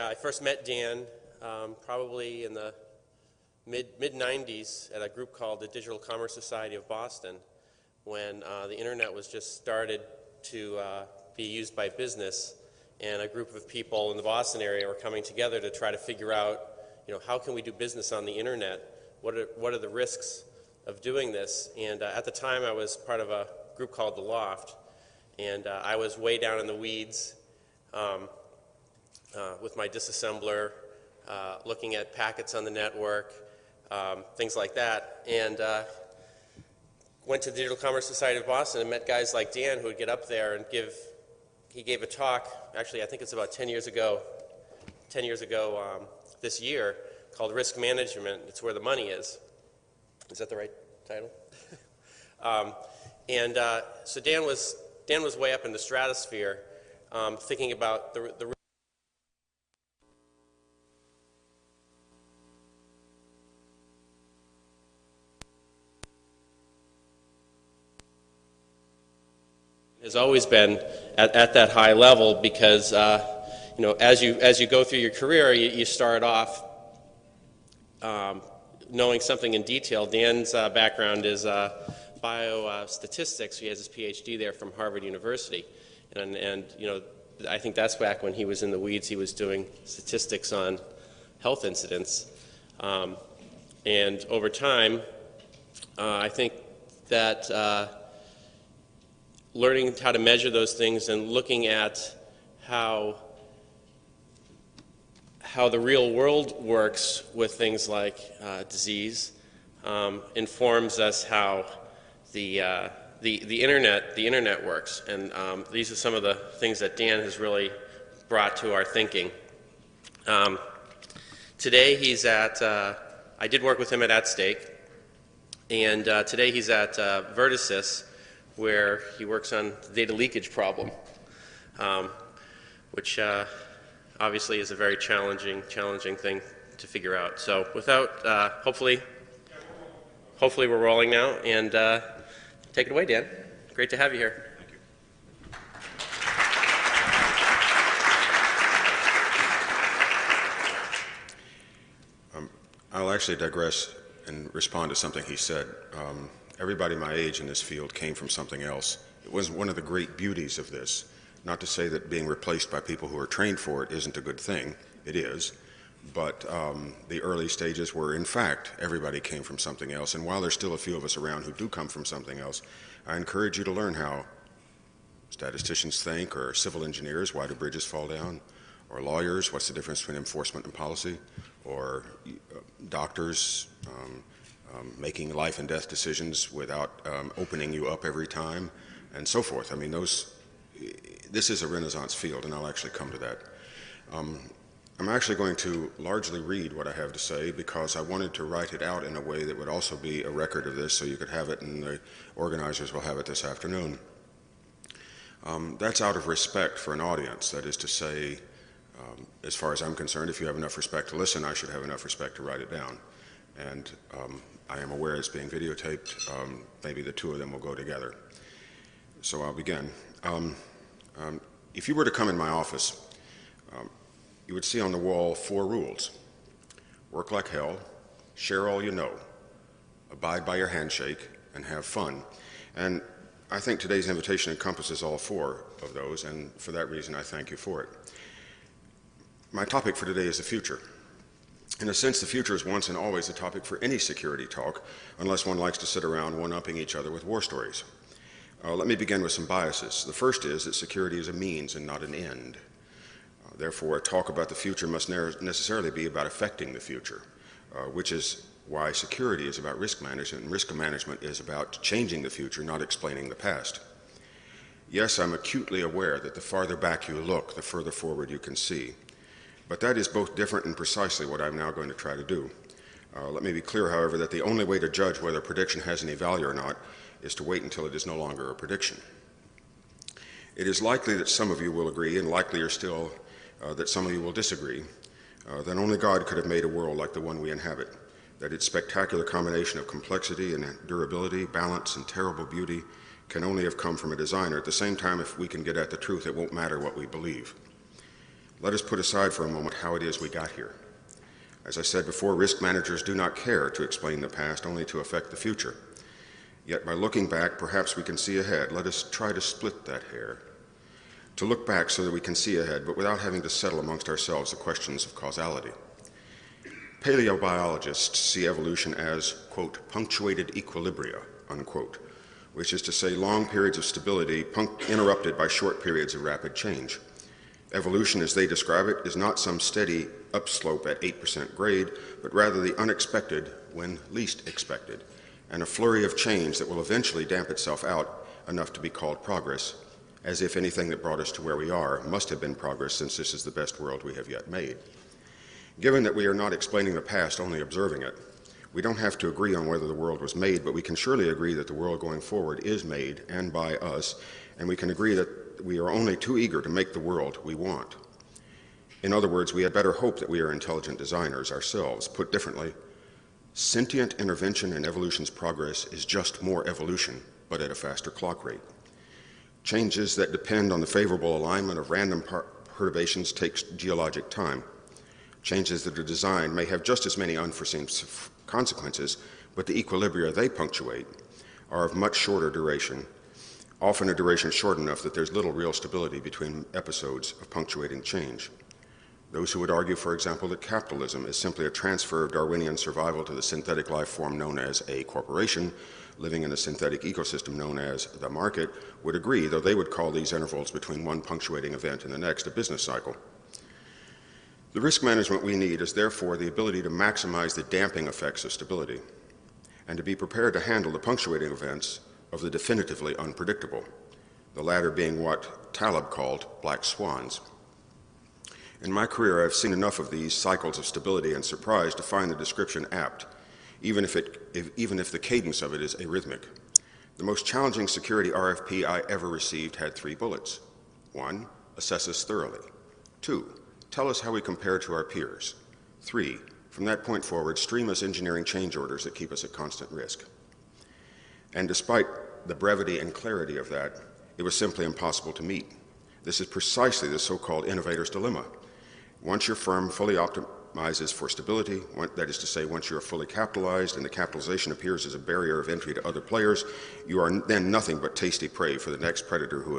I first met Dan probably in the mid-90s at a group called the Digital Commerce Society of Boston, when the internet was just started to be used by business, and a group of people in the Boston area were coming together to try to figure out, how can we do business on the internet? What are the risks of doing this? And at the time, I was part of a group called The Loft, and I was way down in the weeds with my disassembler, looking at packets on the network, things like that, and went to the Digital Commerce Society of Boston and met guys like Dan who would get up there and he gave a talk, actually I think it's about 10 years ago this year, called Risk Management. It's Where the Money Is. Is that the right title? So Dan was way up in the stratosphere, thinking about the has always been at that high level, because as you go through your career, you start off knowing something in detail. Dan's background is biostatistics. He has his PhD there from Harvard University, and I think that's back when he was in the weeds. He was doing statistics on health incidents, and over time, I think that learning how to measure those things and looking at how the real world works with things like disease informs us how the internet works. And these are some of the things that Dan has really brought to our thinking. Today he's at, I did work with him at Stake, and today he's at Verdasys, where he works on the data leakage problem, which obviously is a very challenging thing to figure out. So without, hopefully we're rolling now, and take it away, Dan. Great to have you here. Thank you. I'll actually digress and respond to something he said. Everybody my age in this field came from something else. It was one of the great beauties of this. Not to say that being replaced by people who are trained for it isn't a good thing. It is. But the early stages were, in fact, everybody came from something else. And while there's still a few of us around who do come from something else, I encourage you to learn how statisticians think, or civil engineers, why do bridges fall down, or lawyers, what's the difference between enforcement and policy, or doctors, making life and death decisions without opening you up every time, and so forth. I mean, this is a Renaissance field, and I'll actually come to that. I'm actually going to largely read what I have to say, because I wanted to write it out in a way that would also be a record of this, so you could have it, and the organizers will have it this afternoon. That's out of respect for an audience. That is to say, as far as I'm concerned, if you have enough respect to listen, I should have enough respect to write it down. And I am aware it's being videotaped. Maybe the two of them will go together. So I'll begin. If you were to come in my office, you would see on the wall 4 rules. Work like hell, share all you know, abide by your handshake, and have fun. And I think today's invitation encompasses all 4 of those, and for that reason I thank you for it. My topic for today is the future. In a sense, the future is once and always a topic for any security talk, unless one likes to sit around one-upping each other with war stories. Let me begin with some biases. The first is that security is a means and not an end. Therefore, a talk about the future must necessarily be about affecting the future, which is why security is about risk management, and risk management is about changing the future, not explaining the past. Yes, I'm acutely aware that the farther back you look, the further forward you can see. But that is both different and precisely what I'm now going to try to do. Let me be clear, however, that the only way to judge whether a prediction has any value or not is to wait until it is no longer a prediction. It is likely that some of you will agree, and likelier still that some of you will disagree, that only God could have made a world like the one we inhabit, that its spectacular combination of complexity and durability, balance, and terrible beauty can only have come from a designer. At the same time, if we can get at the truth, it won't matter what we believe. Let us put aside for a moment how it is we got here. As I said before, risk managers do not care to explain the past, only to affect the future. Yet by looking back, perhaps we can see ahead. Let us try to split that hair. To look back so that we can see ahead, but without having to settle amongst ourselves the questions of causality. Paleobiologists see evolution as, quote, punctuated equilibria, unquote, which is to say long periods of stability interrupted by short periods of rapid change. Evolution, as they describe it, is not some steady upslope at 8% grade, but rather the unexpected when least expected, and a flurry of change that will eventually damp itself out enough to be called progress, as if anything that brought us to where we are must have been progress, since this is the best world we have yet made. Given that we are not explaining the past, only observing it, we don't have to agree on whether the world was made, but we can surely agree that the world going forward is made, and by us, and we can agree that we are only too eager to make the world we want. In other words, we had better hope that we are intelligent designers ourselves. Put differently, sentient intervention in evolution's progress is just more evolution, but at a faster clock rate. Changes that depend on the favorable alignment of random perturbations takes geologic time. Changes that are designed may have just as many unforeseen consequences, but the equilibria they punctuate are of much shorter duration, often a duration short enough that there's little real stability between episodes of punctuating change. Those who would argue, for example, that capitalism is simply a transfer of Darwinian survival to the synthetic life form known as a corporation, living in a synthetic ecosystem known as the market, would agree, though they would call these intervals between one punctuating event and the next a business cycle. The risk management we need is therefore the ability to maximize the damping effects of stability, and to be prepared to handle the punctuating events of the definitively unpredictable, the latter being what Taleb called black swans. In my career, I've seen enough of these cycles of stability and surprise to find the description apt, even if the cadence of it is arrhythmic. The most challenging security RFP I ever received had 3 bullets. 1, assess us thoroughly. 2, tell us how we compare to our peers. 3, from that point forward, stream us engineering change orders that keep us at constant risk. And despite the brevity and clarity of that, it was simply impossible to meet. This is precisely the so-called innovator's dilemma. Once your firm fully optimizes for stability, that is to say, once you are fully capitalized and the capitalization appears as a barrier of entry to other players, you are then nothing but tasty prey for the next predator who